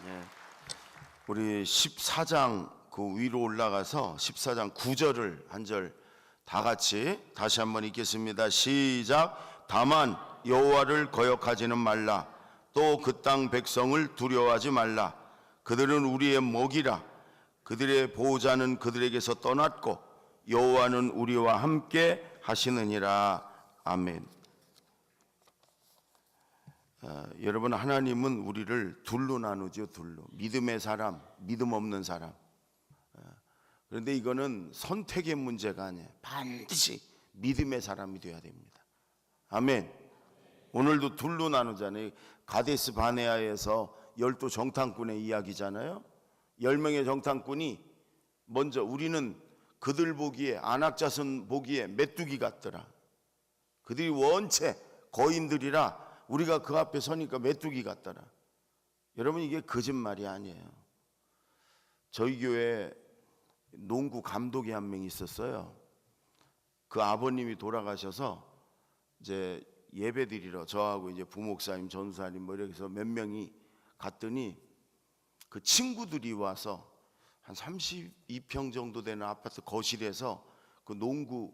예. 우리 14장 그 위로 올라가서 14장 9절을 한 절 다 같이 다시 한번 읽겠습니다. 시작. 다만 여호와를 거역하지는 말라. 또 그 땅 백성을 두려워하지 말라. 그들은 우리의 먹이라. 그들의 보호자는 그들에게서 떠났고 여호와는 우리와 함께 하시느니라. 아멘. 여러분, 하나님은 우리를 둘로 나누죠. 둘로. 믿음의 사람, 믿음 없는 사람. 그런데 이거는 선택의 문제가 아니에요. 반드시 믿음의 사람이 되어야 됩니다. 아멘. 오늘도 둘로 나누잖아요. 가데스 바네아에서 12 정탐꾼의 이야기잖아요. 10명의 정탐꾼이 먼저 우리는 그들 보기에, 안악자손 보기에 메뚜기 같더라. 그들이 원체 거인들이라 우리가 그 앞에 서니까 메뚜기 같더라. 여러분, 이게 거짓말이 아니에요. 저희 교회에 농구 감독이 한 명 있었어요. 그 아버님이 돌아가셔서 이제 예배 드리러 저하고 이제 부목사님, 전사님 뭐 이렇게 해서 몇 명이 갔더니 그 친구들이 와서 한 32평 정도 되는 아파트 거실에서 그 농구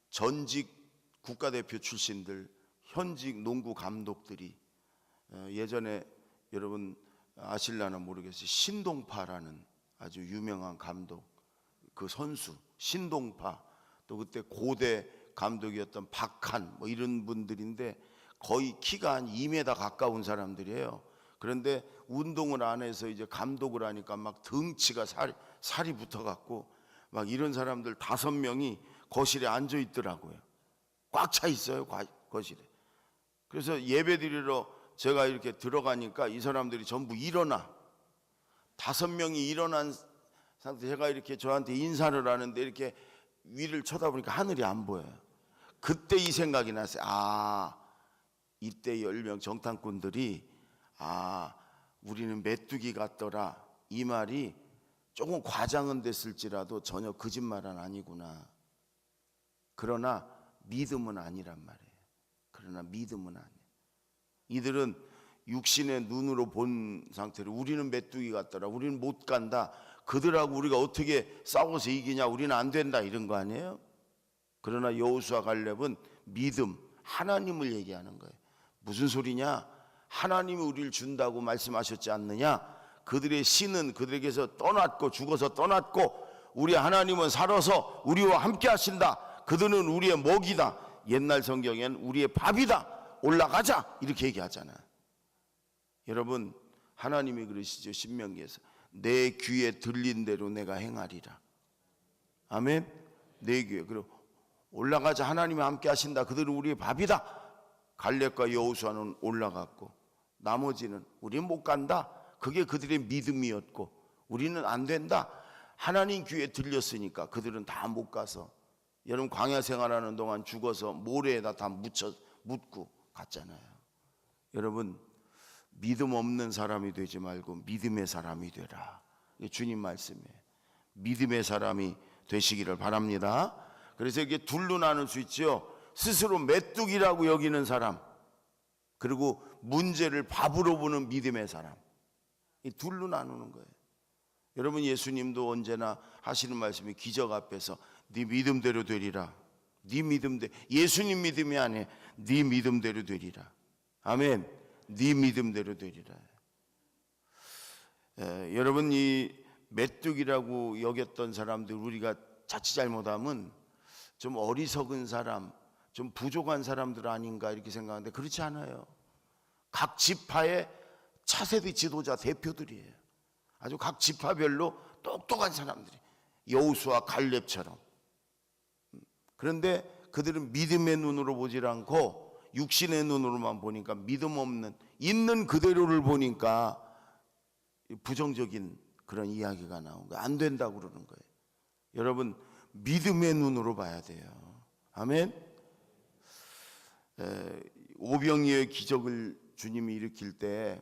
전직 국가대표 출신들, 현직 농구 감독들이, 예전에 여러분 아실라나 모르겠어요. 신동파라는 아주 유명한 감독, 그 선수 신동파, 또 그때 고대 감독이었던 박한 뭐 이런 분들인데 거의 키가 한 2m 가까운 사람들이에요. 그런데 운동을 안 해서 이제 감독을 하니까 막 덩치가 살이 붙어갖고 막 이런 사람들 5명이 거실에 앉아 있더라고요. 꽉 차 있어요, 거실에. 그래서 예배 드리러 제가 이렇게 들어가니까 이 사람들이 전부 일어나. 5명이 일어난 상태, 제가 이렇게 저한테 인사를 하는데 이렇게 위를 쳐다보니까 하늘이 안 보여요. 그때 이 생각이 났어요. 이때 10명 정탐꾼들이 우리는 메뚜기 같더라, 이 말이 조금 과장은 됐을지라도 전혀 거짓말은 아니구나. 그러나 믿음은 아니란 말이에요. 그러나 믿음은 아니에요. 이들은 육신의 눈으로 본 상태로 우리는 메뚜기 같더라, 우리는 못 간다, 그들하고 우리가 어떻게 싸워서 이기냐, 우리는 안 된다, 이런 거 아니에요? 그러나 여호수아 갈렙은 믿음, 하나님을 얘기하는 거예요. 무슨 소리냐? 하나님이 우리를 준다고 말씀하셨지 않느냐? 그들의 신은 그들에게서 떠났고 죽어서 떠났고 우리 하나님은 살아서 우리와 함께 하신다. 그들은 우리의 먹이다. 옛날 성경엔 우리의 밥이다. 올라가자, 이렇게 얘기하잖아요. 여러분, 하나님이 그러시죠. 신명기에서 내 귀에 들린 대로 내가 행하리라. 아멘. 내 귀에. 그리고 올라가자, 하나님이 함께 하신다. 그들은 우리의 밥이다. 갈렙과 여호수아는 올라갔고 나머지는 우리는 못 간다. 그게 그들의 믿음이었고 우리는 안 된다. 하나님 귀에 들렸으니까 그들은 다 못 가서, 여러분 광야 생활하는 동안 죽어서 모래에다 다 묻고 갔잖아요. 여러분, 믿음 없는 사람이 되지 말고 믿음의 사람이 되라. 주님 말씀이에요. 믿음의 사람이 되시기를 바랍니다. 그래서 이게 둘로 나눌 수 있죠. 스스로 메뚜기라고 여기는 사람, 그리고 문제를 밥으로 보는 믿음의 사람. 이 둘로 나누는 거예요. 여러분, 예수님도 언제나 하시는 말씀이 기적 앞에서 네 믿음대로 되리라. 네 믿음대로, 예수님 믿음이 아니에요. 네 믿음대로 되리라. 아멘. 네 믿음대로 되리라. 여러분, 이 메뚜기라고 여겼던 사람들, 우리가 자칫 잘못하면 좀 어리석은 사람, 좀 부족한 사람들 아닌가 이렇게 생각하는데 그렇지 않아요. 각 지파의 차세대 지도자 대표들이에요. 아주 각 지파별로 똑똑한 사람들이, 여호수아, 갈렙처럼. 그런데 그들은 믿음의 눈으로 보질 않고 육신의 눈으로만 보니까, 믿음 없는, 있는 그대로를 보니까 부정적인 그런 이야기가 나온 거예요. 안 된다고 그러는 거예요. 여러분, 믿음의 눈으로 봐야 돼요. 아멘. 오병이어의 기적을 주님이 일으킬 때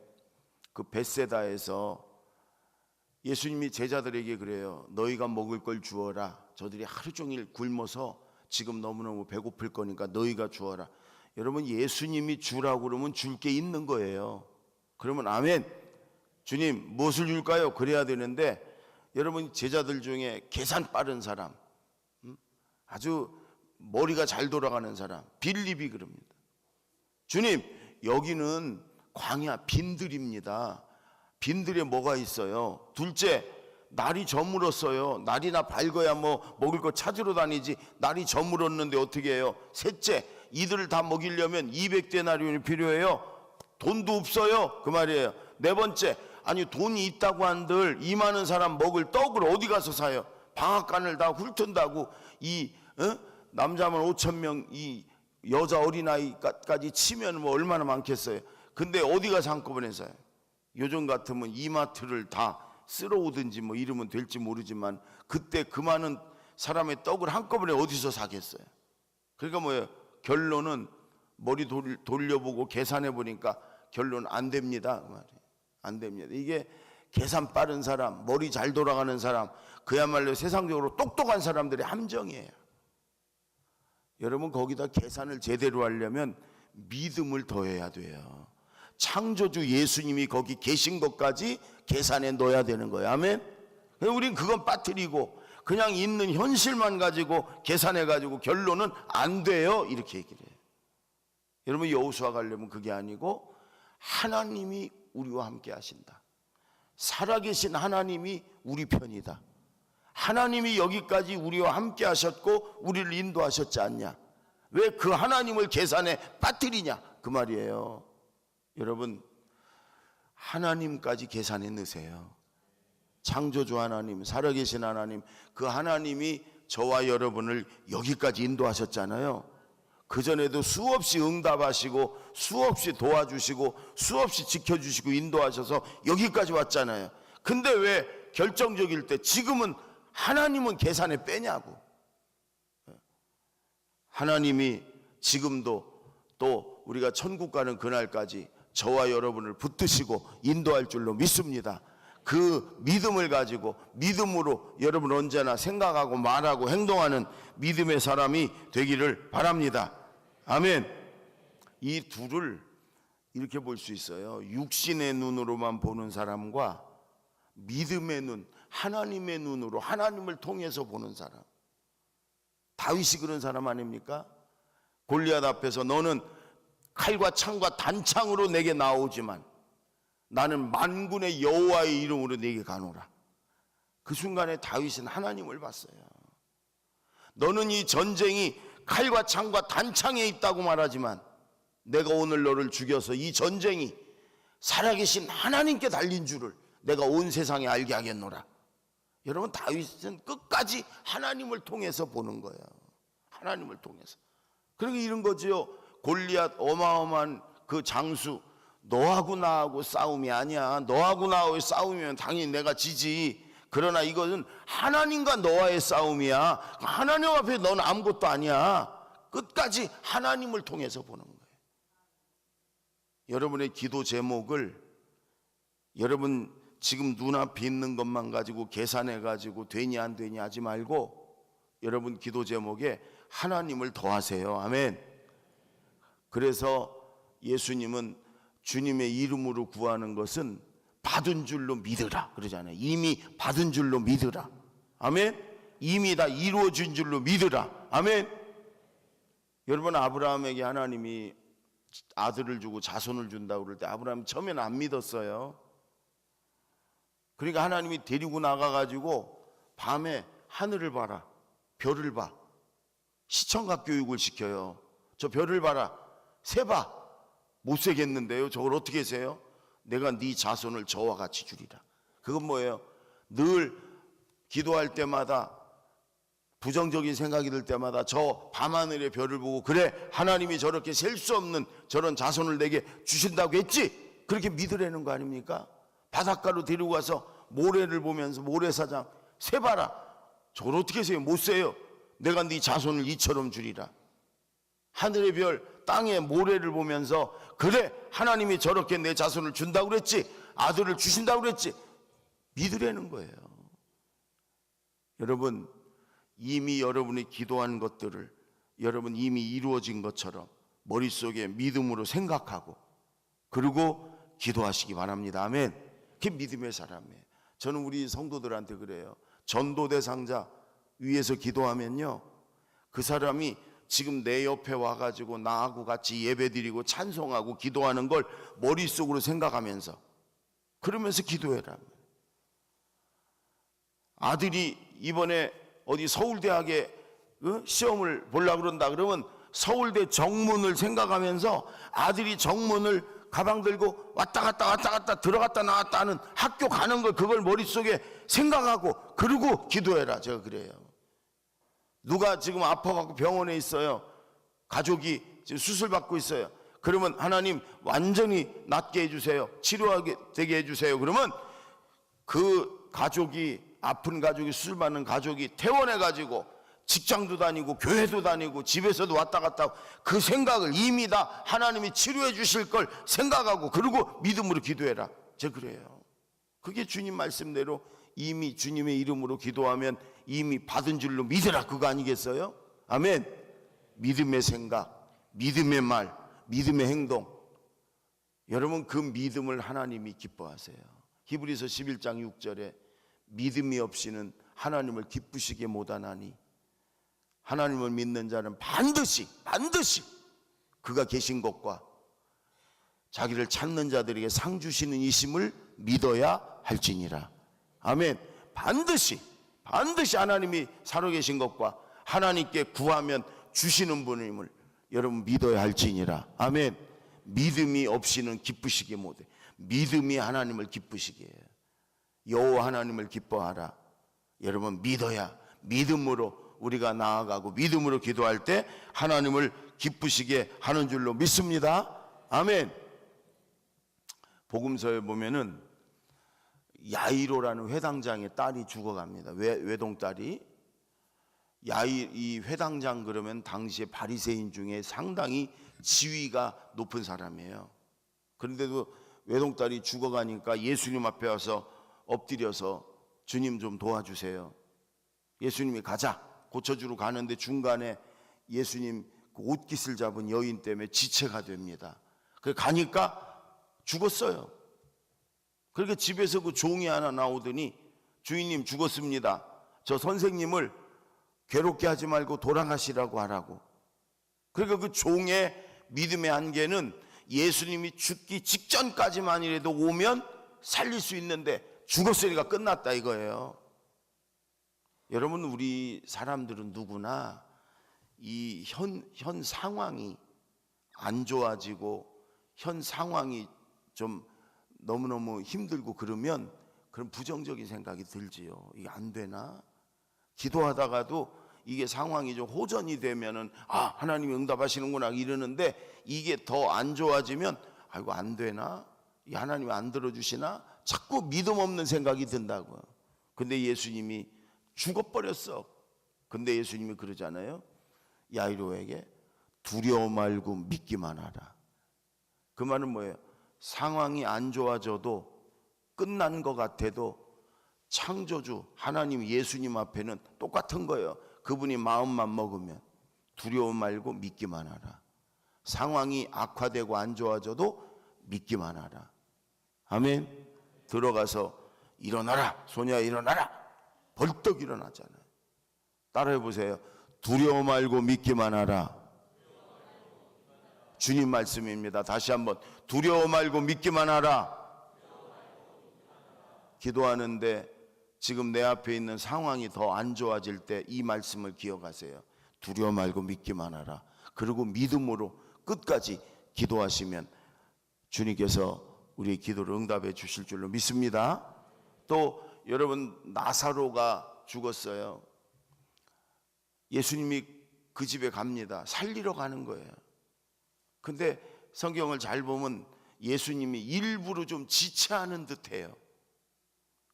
그 벳세다에서 예수님이 제자들에게 그래요. 너희가 먹을 걸 주어라. 저들이 하루 종일 굶어서 지금 너무너무 배고플 거니까 너희가 주어라. 여러분, 예수님이 주라고 그러면 줄 게 있는 거예요. 그러면 아멘. 주님 무엇을 줄까요? 그래야 되는데 여러분 제자들 중에 계산 빠른 사람, 아주 머리가 잘 돌아가는 사람 빌립이 그럽니다. 주님 여기는 광야 빈들입니다. 빈들에 뭐가 있어요? 둘째 날이 저물었어요. 날이나 밝아야 뭐 먹을 거 찾으러 다니지 날이 저물었는데 어떻게 해요? 셋째 이들을 다 먹이려면 200데나리온이 필요해요. 돈도 없어요 그 말이에요. 네 번째 아니 돈이 있다고 한들 이 많은 사람 먹을 떡을 어디 가서 사요? 방앗간을 다 훑은다고 이 남자만 5,000명 이 여자 어린아이까지 치면 뭐 얼마나 많겠어요. 근데 어디 가서 한꺼번에 사요? 요즘 같으면 이마트를 다 쓸어오든지 뭐 이러면 될지 모르지만 그때 그 많은 사람의 떡을 한꺼번에 어디서 사겠어요? 그러니까 뭐예요? 결론은 머리 돌려보고 계산해 보니까 결론 안 됩니다 그 말이에요. 안 됩니다. 이게 계산 빠른 사람, 머리 잘 돌아가는 사람, 그야말로 세상적으로 똑똑한 사람들의 함정이에요. 여러분 거기다 계산을 제대로 하려면 믿음을 더해야 돼요. 창조주 예수님이 거기 계신 것까지 계산에 넣어야 되는 거예요. 아멘. 우린 그건 빠뜨리고 그냥 있는 현실만 가지고 계산해 가지고 결론은 안 돼요 이렇게 얘기를 해요. 여러분 여호수아 가려면 그게 아니고 하나님이 우리와 함께 하신다. 살아계신 하나님이 우리 편이다. 하나님이 여기까지 우리와 함께 하셨고 우리를 인도하셨지 않냐. 왜 그 하나님을 계산에 빠뜨리냐 그 말이에요. 여러분 하나님까지 계산에 넣으세요. 창조주 하나님, 살아계신 하나님, 그 하나님이 저와 여러분을 여기까지 인도하셨잖아요. 그전에도 수없이 응답하시고 수없이 도와주시고 수없이 지켜주시고 인도하셔서 여기까지 왔잖아요. 근데 왜 결정적일 때 지금은 하나님은 계산에 빼냐고. 하나님이 지금도 또 우리가 천국 가는 그날까지 저와 여러분을 붙드시고 인도할 줄로 믿습니다. 그 믿음을 가지고 믿음으로 여러분 언제나 생각하고 말하고 행동하는 믿음의 사람이 되기를 바랍니다. 아멘. 이 둘을 이렇게 볼 수 있어요. 육신의 눈으로만 보는 사람과 믿음의 눈, 하나님의 눈으로 하나님을 통해서 보는 사람. 다윗이 그런 사람 아닙니까? 골리앗 앞에서 너는 칼과 창과 단창으로 내게 나오지만 나는 만군의 여호와의 이름으로 내게 가노라. 그 순간에 다윗은 하나님을 봤어요. 너는 이 전쟁이 칼과 창과 단창에 있다고 말하지만 내가 오늘 너를 죽여서 이 전쟁이 살아계신 하나님께 달린 줄을 내가 온 세상에 알게 하겠노라. 여러분 다윗은 끝까지 하나님을 통해서 보는 거예요. 하나님을 통해서. 그러니까 이런 거지요. 골리앗 어마어마한 그 장수, 너하고 나하고 싸움이 아니야. 너하고 나하고의 싸움이면 당연히 내가 지지. 그러나 이것은 하나님과 너와의 싸움이야. 하나님 앞에 너는 아무것도 아니야. 끝까지 하나님을 통해서 보는 거예요. 여러분의 기도 제목을 여러분 지금 눈앞에 있는 것만 가지고 계산해 가지고 되니 안 되니 하지 말고 여러분 기도 제목에 하나님을 더하세요. 아멘. 그래서 예수님은 주님의 이름으로 구하는 것은 받은 줄로 믿으라 그러잖아요. 이미 받은 줄로 믿으라. 아멘. 이미 다 이루어진 줄로 믿으라. 아멘. 여러분 아브라함에게 하나님이 아들을 주고 자손을 준다고 그럴 때 아브라함이 처음에는 안 믿었어요. 그러니까 하나님이 데리고 나가가지고 밤에 하늘을 봐라, 별을 봐. 시청각 교육을 시켜요. 저 별을 봐라, 세봐. 못 세겠는데요. 저걸 어떻게 세요? 내가 네 자손을 저와 같이 주리라. 그건 뭐예요? 늘 기도할 때마다 부정적인 생각이 들 때마다 저 밤하늘의 별을 보고 그래 하나님이 저렇게 셀 수 없는 저런 자손을 내게 주신다고 했지. 그렇게 믿으라는 거 아닙니까? 바닷가로 데리고 가서 모래를 보면서 모래사장 세봐라. 저걸 어떻게 세요? 못 세요. 내가 네 자손을 이처럼 주리라. 하늘의 별 땅의 모래를 보면서 그래 하나님이 저렇게 내 자손을 준다고 그랬지. 아들을 주신다고 그랬지. 믿으라는 거예요. 여러분 이미 여러분이 기도한 것들을 여러분 이미 이루어진 것처럼 머릿속에 믿음으로 생각하고 그리고 기도하시기 바랍니다. 아멘. 그게 믿음의 사람이에요. 저는 우리 성도들한테 그래요. 전도대 상자 위에서 기도하면요, 그 사람이 지금 내 옆에 와가지고 나하고 같이 예배드리고 찬송하고 기도하는 걸 머릿속으로 생각하면서, 그러면서 기도해라. 아들이 이번에 어디 서울대학에 시험을 보려고 그런다 그러면 서울대 정문을 생각하면서 아들이 정문을 가방 들고 왔다 갔다 들어갔다 나왔다 하는 학교 가는 걸, 그걸 머릿속에 생각하고 그러고 기도해라. 제가 그래요. 누가 지금 아파갖고 병원에 있어요. 가족이 지금 수술 받고 있어요. 그러면 하나님 완전히 낫게 해주세요. 치료하게 되게 해주세요. 그러면 그 가족이, 아픈 가족이, 수술 받는 가족이 퇴원해가지고 직장도 다니고 교회도 다니고 집에서도 왔다 갔다 하고 그 생각을 이미 다 하나님이 치료해 주실 걸 생각하고 그러고 믿음으로 기도해라. 제가 그래요. 그게 주님 말씀대로 이미 주님의 이름으로 기도하면 이미 받은 줄로 믿으라, 그거 아니겠어요? 아멘. 믿음의 생각, 믿음의 말, 믿음의 행동, 여러분 그 믿음을 하나님이 기뻐하세요. 히브리서 11장 6절에 믿음이 없이는 하나님을 기쁘시게 못하나니 하나님을 믿는 자는 반드시 그가 계신 것과 자기를 찾는 자들에게 상 주시는 이심을 믿어야 할지니라. 아멘. 반드시 하나님이 살아계신 것과 하나님께 구하면 주시는 분임을 여러분 믿어야 할지니라. 아멘. 믿음이 없이는 기쁘시게 못해. 믿음이 하나님을 기쁘시게 해요. 여호와 하나님을 기뻐하라. 여러분 믿어야, 믿음으로 우리가 나아가고 믿음으로 기도할 때 하나님을 기쁘시게 하는 줄로 믿습니다. 아멘. 복음서에 보면은 야이로라는 회당장의 딸이 죽어갑니다. 외동딸이. 이 회당장 그러면 당시에 바리새인 중에 상당히 지위가 높은 사람이에요. 그런데도 외동딸이 죽어가니까 예수님 앞에 와서 엎드려서 주님 좀 도와주세요. 예수님이 가자 고쳐주러 가는데 중간에 예수님 그 옷깃을 잡은 여인 때문에 지체가 됩니다. 그래 가니까 죽었어요. 그렇게 집에서 그 종이 하나 나오더니 주인님 죽었습니다. 저 선생님을 괴롭게 하지 말고 돌아가시라고 하라고. 그러니까 그 종의 믿음의 한계는 예수님이 죽기 직전까지만이라도 오면 살릴 수 있는데 죽었으니까 끝났다 이거예요. 여러분 우리 사람들은 누구나 이 현 상황이 안 좋아지고 현 상황이 좀 너무너무 힘들고 그러면 그런 부정적인 생각이 들지요. 이게 안 되나? 기도하다가도 이게 상황이 좀 호전이 되면은 아 하나님이 응답하시는구나 이러는데 이게 더 안 좋아지면 아이고 안 되나? 이 하나님이 안 들어주시나? 자꾸 믿음 없는 생각이 든다고요. 근데 예수님이 죽어버렸어. 근데 예수님이 그러잖아요. 야이로에게 두려워 말고 믿기만 하라. 그 말은 뭐예요? 상황이 안 좋아져도 끝난 것 같아도 창조주 하나님 예수님 앞에는 똑같은 거예요. 그분이 마음만 먹으면 두려워 말고 믿기만 하라. 상황이 악화되고 안 좋아져도 믿기만 하라. 아멘. 들어가서 일어나라 소녀야 일어나라. 벌떡 일어나잖아요. 따라해 보세요. 두려워 말고 믿기만 하라. 주님 말씀입니다. 다시 한번 두려워 말고 믿기만 하라. 기도하는데 지금 내 앞에 있는 상황이 더 안 좋아질 때 이 말씀을 기억하세요. 두려워 말고 믿기만 하라. 그리고 믿음으로 끝까지 기도하시면 주님께서 우리의 기도를 응답해 주실 줄로 믿습니다. 또 여러분 나사로가 죽었어요. 예수님이 그 집에 갑니다. 살리러 가는 거예요. 근데 성경을 잘 보면 예수님이 일부러 좀 지체하는 듯해요.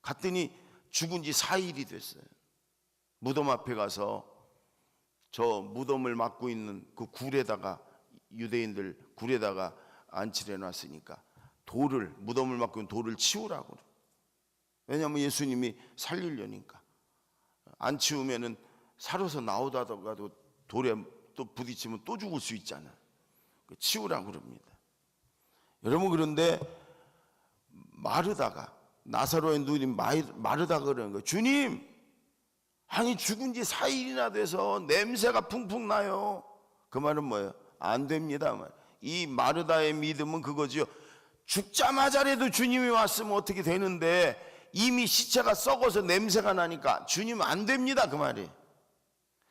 갔더니 죽은 지 4일이 됐어요. 무덤 앞에 가서 저 무덤을 막고 있는 그 굴에다가 유대인들 굴에다가 안치를 해놨으니까 무덤을 막고 있는 돌을 치우라고. 왜냐하면 예수님이 살리려니까. 안 치우면은 살아서 나오다가도 돌에 또 부딪히면 또 죽을 수 있잖아요. 치우라고 그럽니다. 여러분 그런데 마르다가 나사로의 눈이 마르다 그러는 거예요. 주님, 아니 죽은 지 4일이나 돼서 냄새가 풍풍 나요. 그 말은 뭐예요? 안 됩니다. 이 마르다의 믿음은 그거지요. 죽자마자라도 주님이 왔으면 어떻게 되는데 이미 시체가 썩어서 냄새가 나니까 주님 안 됩니다, 그 말이.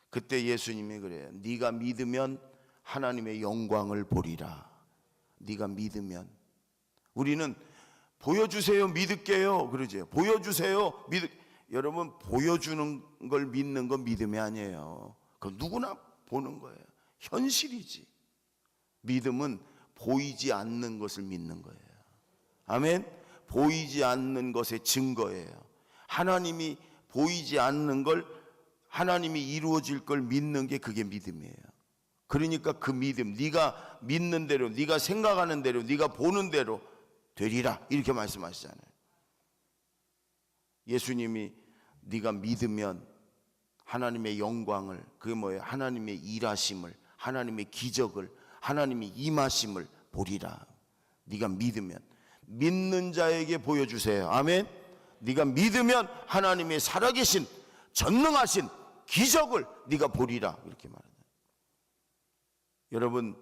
그때 예수님이 그래요. 네가 믿으면 하나님의 영광을 보리라. 네가 믿으면. 우리는 보여주세요, 믿을게요 그러죠. 보여주세요, 여러분, 보여주는 걸 믿는 건 믿음이 아니에요. 그건 누구나 보는 거예요. 현실이지. 믿음은 보이지 않는 것을 믿는 거예요. 아멘. 보이지 않는 것의 증거예요. 하나님이 보이지 않는 걸, 하나님이 이루어질 걸 믿는 게 그게 믿음이에요. 그러니까 그 믿음, 네가 믿는 대로, 네가 생각하는 대로, 네가 보는 대로 되리라, 이렇게 말씀하시잖아요. 예수님이 네가 믿으면 하나님의 영광을, 그게 뭐예요? 하나님의 일하심을, 하나님의 기적을, 하나님의 임하심을 보리라. 네가 믿으면, 믿는 자에게 보여주세요. 아멘. 네가 믿으면 하나님의 살아계신 전능하신 기적을 네가 보리라, 이렇게 말합니다. 여러분,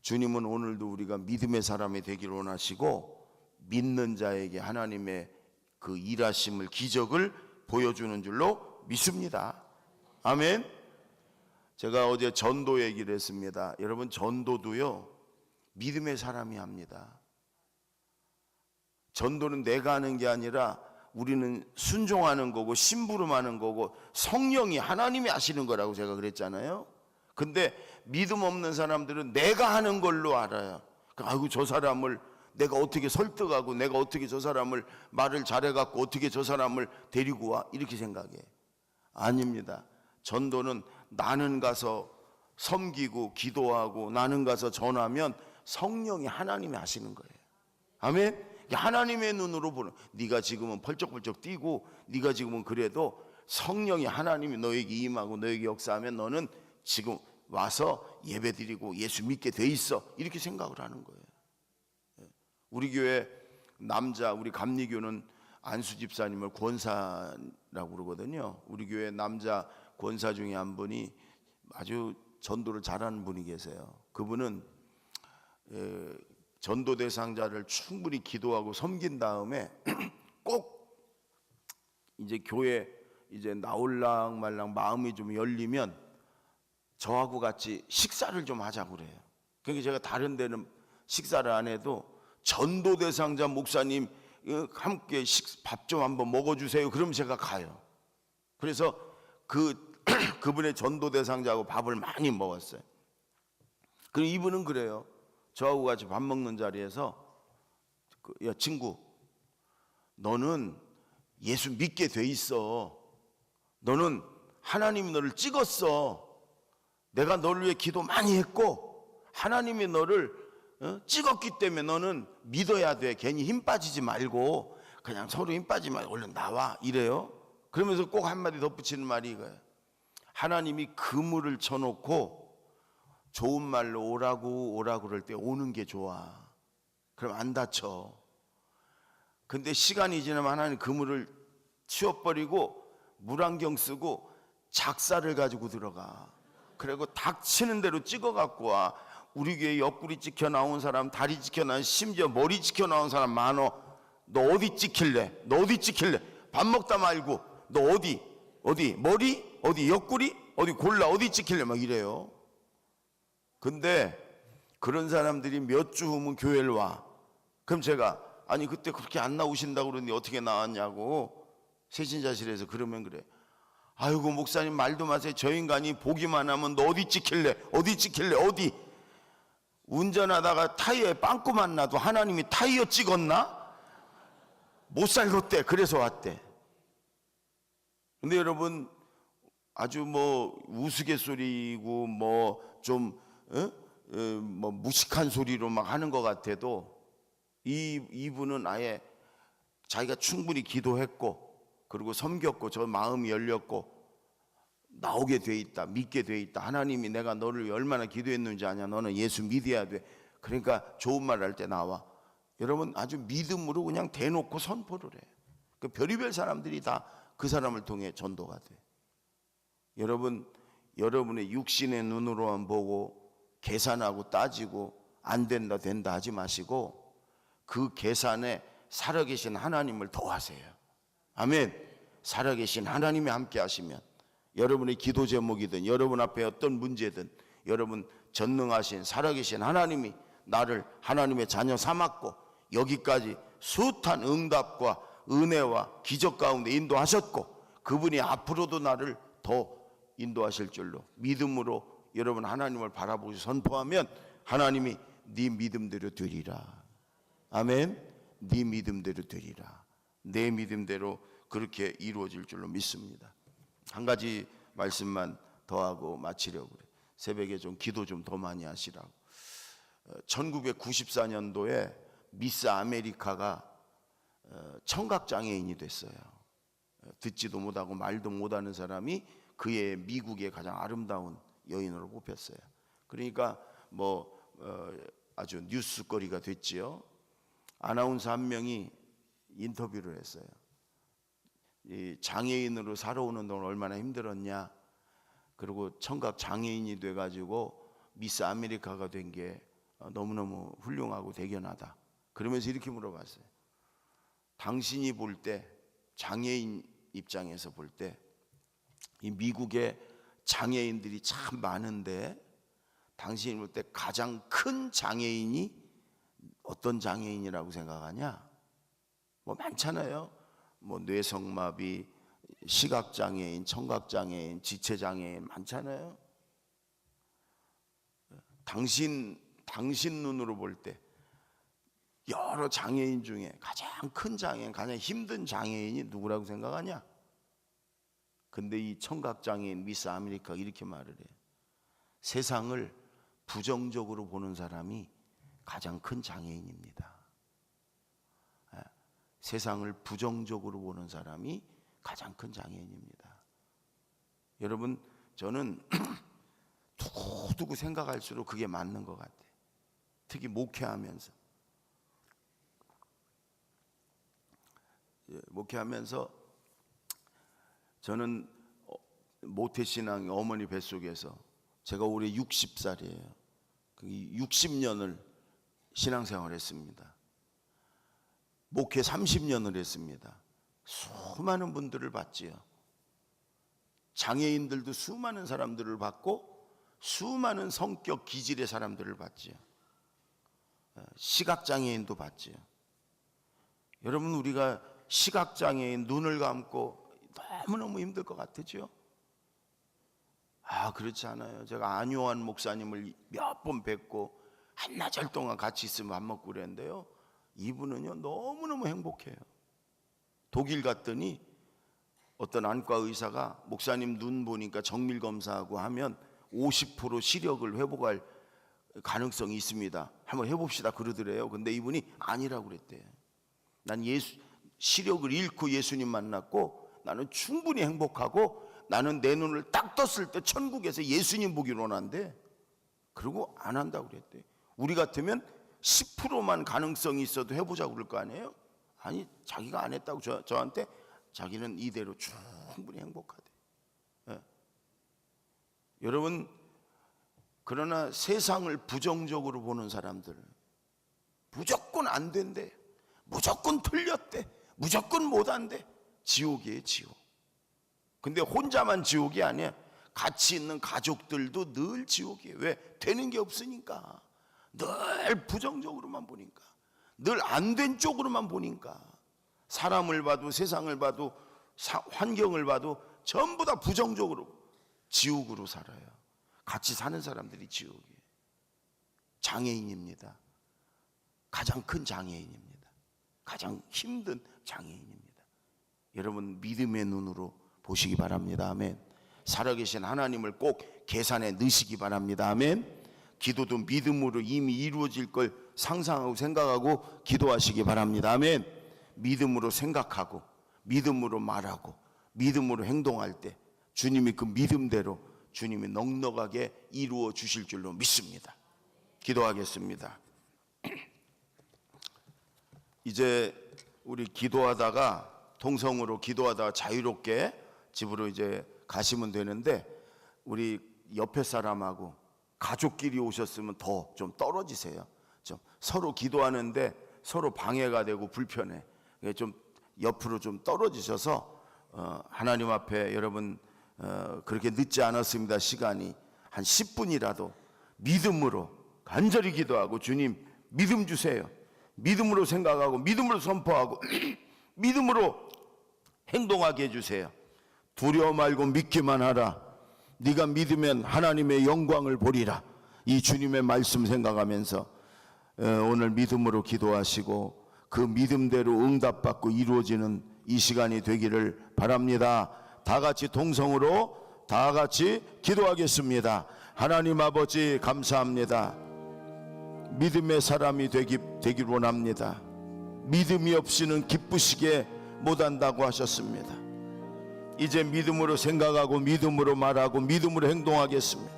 주님은 오늘도 우리가 믿음의 사람이 되기를 원하시고 믿는 자에게 하나님의 그 일하심을, 기적을 보여주는 줄로 믿습니다. 아멘. 제가 어제 전도 얘기를 했습니다. 여러분, 전도도요 믿음의 사람이 합니다. 전도는 내가 하는 게 아니라 우리는 순종하는 거고 심부름하는 거고 성령이, 하나님이 하시는 거라고 제가 그랬잖아요. 근데 믿음 없는 사람들은 내가 하는 걸로 알아요. 아이고, 저 사람을 내가 어떻게 설득하고, 내가 어떻게 저 사람을 말을 잘해갖고 어떻게 저 사람을 데리고 와, 이렇게 생각해. 아닙니다. 전도는 나는 가서 섬기고 기도하고 나는 가서 전하면 성령이, 하나님이 하시는 거예요. 아멘. 하나님의 눈으로 보는, 네가 지금은 펄쩍펄쩍 뛰고 네가 지금은 그래도 성령이, 하나님이 너에게 임하고 너에게 역사하면 너는 지금 와서 예배드리고 예수 믿게 돼 있어, 이렇게 생각을 하는 거예요. 우리 교회 남자, 우리 감리교는 안수 집사님을 권사라고 그러거든요. 우리 교회 남자 권사 중에 한 분이 아주 전도를 잘하는 분이 계세요. 그분은 전도 대상자를 충분히 기도하고 섬긴 다음에 꼭 이제 교회 이제 나올랑 말랑 마음이 좀 열리면 저하고 같이 식사를 좀 하자고 그래요. 그러니까 제가 다른 데는 식사를 안 해도 전도 대상자 목사님 함께 밥 좀 한번 먹어주세요, 그럼 제가 가요. 그래서 그분의 전도 대상자하고 밥을 많이 먹었어요. 그럼 이분은 그래요. 저하고 같이 밥 먹는 자리에서 야 친구, 너는 예수 믿게 돼 있어. 너는 하나님이 너를 찍었어. 내가 너를 위해 기도 많이 했고 하나님이 너를 찍었기 때문에 너는 믿어야 돼. 괜히 힘 빠지지 말고 그냥 서로 힘 빠지지 말고 얼른 나와, 이래요. 그러면서 꼭 한마디 덧붙이는 말이 이거예요. 하나님이 그물을 쳐놓고 좋은 말로 오라고 그럴 때 오는 게 좋아. 그럼 안 다쳐. 근데 시간이 지나면 하나님 그물을 치워버리고 물안경 쓰고 작사를 가지고 들어가. 그리고 닥치는 대로 찍어갖고 와. 우리 교회 옆구리 찍혀 나온 사람, 다리 찍혀 나온, 심지어 머리 찍혀 나온 사람 많어. 너 어디 찍힐래? 너 어디 찍힐래? 밥 먹다 말고 너 어디 머리? 어디 옆구리? 어디 골라? 어디 찍힐래? 막 이래요. 근데 그런 사람들이 몇 주 후면 교회를 와. 그럼 제가 아니 그때 그렇게 안 나오신다고 그러는데 어떻게 나왔냐고 세신자실에서 그러면 그래. 아이고 목사님 말도 마세요. 저 인간이 보기만 하면 너 어디 찍힐래? 어디 찍힐래? 어디? 운전하다가 타이어에 빵꾸만 나도 하나님이 타이어 찍었나? 못 살겠대. 그래서 왔대. 근데 여러분 아주 뭐 우스갯소리고 뭐 좀 뭐 무식한 소리로 막 하는 것 같아도 이분은 아예 자기가 충분히 기도했고 그리고 섬겼고 저 마음이 열렸고 나오게 돼 있다, 믿게 돼 있다. 하나님이 내가 너를 얼마나 기도했는지 아냐. 너는 예수 믿어야 돼. 그러니까 좋은 말 할 때 나와. 여러분 아주 믿음으로 그냥 대놓고 선포를 해. 그 별의별 사람들이 다 그 사람을 통해 전도가 돼. 여러분, 여러분의 육신의 눈으로만 보고 계산하고 따지고 안 된다 된다 하지 마시고 그 계산에 살아계신 하나님을 더하세요. 아멘. 살아계신 하나님이 함께 하시면 여러분의 기도 제목이든 여러분 앞에 어떤 문제든 여러분 전능하신 살아계신 하나님이 나를 하나님의 자녀 삼았고 여기까지 숱한 응답과 은혜와 기적 가운데 인도하셨고 그분이 앞으로도 나를 더 인도하실 줄로 믿음으로 여러분 하나님을 바라보고 선포하면 하나님이 네 믿음대로 되리라. 아멘. 네 믿음대로 되리라. 내 믿음대로 그렇게 이루어질 줄로 믿습니다. 한 가지 말씀만 더 하고 마치려고 그래. 새벽에 좀 기도 좀 더 많이 하시라고. 1994년도에 미스 아메리카가 청각장애인이 됐어요. 듣지도 못하고 말도 못하는 사람이 그의 미국의 가장 아름다운 여인으로 뽑혔어요. 그러니까 아주 뉴스거리가 됐지요. 아나운서 한 명이 인터뷰를 했어요. 이 장애인으로 살아오는 동안 얼마나 힘들었냐. 그리고 청각 장애인이 돼가지고 미스 아메리카가 된 게 너무너무 훌륭하고 대견하다. 그러면서 이렇게 물어봤어요. 당신이 볼 때 장애인 입장에서 볼 때 이 미국에 장애인들이 참 많은데 당신이 볼 때 가장 큰 장애인이 어떤 장애인이라고 생각하냐? 많잖아요. 뇌성마비, 시각장애인, 청각장애인, 지체장애인 많잖아요. 당신 눈으로 볼 때 여러 장애인 중에 가장 큰 장애인, 가장 힘든 장애인이 누구라고 생각하냐? 근데 이 청각장애인 미스 아메리카가 이렇게 말을 해요. 세상을 부정적으로 보는 사람이 가장 큰 장애인입니다. 세상을 부정적으로 보는 사람이 가장 큰 장애인입니다. 여러분, 저는 두고두고 생각할수록 그게 맞는 것 같아요. 특히 목회하면서 저는 모태신앙 어머니 뱃속에서 제가 올해 60살이에요. 60년을 신앙생활을 했습니다. 목회 30년을 했습니다. 수많은 분들을 봤지요. 장애인들도 수많은 사람들을 봤고 수많은 성격 기질의 사람들을 봤지요. 시각장애인도 봤지요. 여러분, 우리가 시각장애인 눈을 감고 너무너무 힘들 것 같으죠? 그렇지 않아요. 제가 안요한 목사님을 몇 번 뵙고 한나절 동안 같이 있으면 밥 먹고 그랬는데요, 이분은요 너무너무 행복해요. 독일 갔더니 어떤 안과 의사가 목사님 눈 보니까 정밀 검사하고 하면 50% 시력을 회복할 가능성이 있습니다. 한번 해봅시다 그러더래요. 근데 이분이 아니라고 그랬대요. 난 시력을 잃고 예수님 만났고 나는 충분히 행복하고 나는 내 눈을 딱 떴을 때 천국에서 예수님 보기로 원한대. 그리고 안 한다고 그랬대. 우리 같으면 10%만 가능성이 있어도 해보자고 그럴 거 아니에요? 아니, 자기가 안 했다고 저한테 자기는 이대로 충분히 행복하대. 예. 여러분, 그러나 세상을 부정적으로 보는 사람들, 무조건 안 된대, 무조건 틀렸대, 무조건 못한대. 지옥이에요, 지옥. 근데 혼자만 지옥이 아니야. 같이 있는 가족들도 늘 지옥이에요. 왜? 되는 게 없으니까. 늘 부정적으로만 보니까, 늘 안 된 쪽으로만 보니까, 사람을 봐도 세상을 봐도 환경을 봐도 전부 다 부정적으로 지옥으로 살아요. 같이 사는 사람들이 지옥이에요. 장애인입니다. 가장 큰 장애인입니다. 가장 힘든 장애인입니다. 여러분, 믿음의 눈으로 보시기 바랍니다. 아멘. 살아계신 하나님을 꼭 계산에 넣으시기 바랍니다. 아멘. 기도도 믿음으로 이미 이루어질 걸 상상하고 생각하고 기도하시기 바랍니다. 아멘. 믿음으로 생각하고 믿음으로 말하고 믿음으로 행동할 때 주님이 그 믿음대로 주님이 넉넉하게 이루어 주실 줄로 믿습니다. 기도하겠습니다. 이제 우리 기도하다가 동성으로 기도하다가 자유롭게 집으로 이제 가시면 되는데, 우리 옆에 사람하고 가족끼리 오셨으면 더 좀 떨어지세요. 좀 서로 기도하는데 서로 방해가 되고 불편해. 좀 옆으로 좀 떨어지셔서 하나님 앞에 여러분 그렇게 늦지 않았습니다. 시간이 한 10분이라도 믿음으로 간절히 기도하고, 주님 믿음 주세요. 믿음으로 생각하고 믿음으로 선포하고 믿음으로 행동하게 해주세요. 두려워 말고 믿기만 하라. 네가 믿으면 하나님의 영광을 보리라. 이 주님의 말씀 생각하면서 오늘 믿음으로 기도하시고 그 믿음대로 응답받고 이루어지는 이 시간이 되기를 바랍니다. 다 같이 동성으로 다 같이 기도하겠습니다. 하나님 아버지 감사합니다. 믿음의 사람이 되길 원합니다. 믿음이 없이는 기쁘시게 못한다고 하셨습니다. 이제 믿음으로 생각하고 믿음으로 말하고 믿음으로 행동하겠습니다.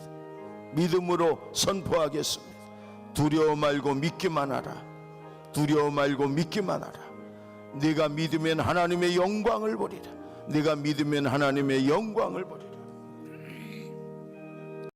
믿음으로 선포하겠습니다. 두려워 말고 믿기만 하라. 두려워 말고 믿기만 하라. 네가 믿으면 하나님의 영광을 보리라. 네가 믿으면 하나님의 영광을 보리라.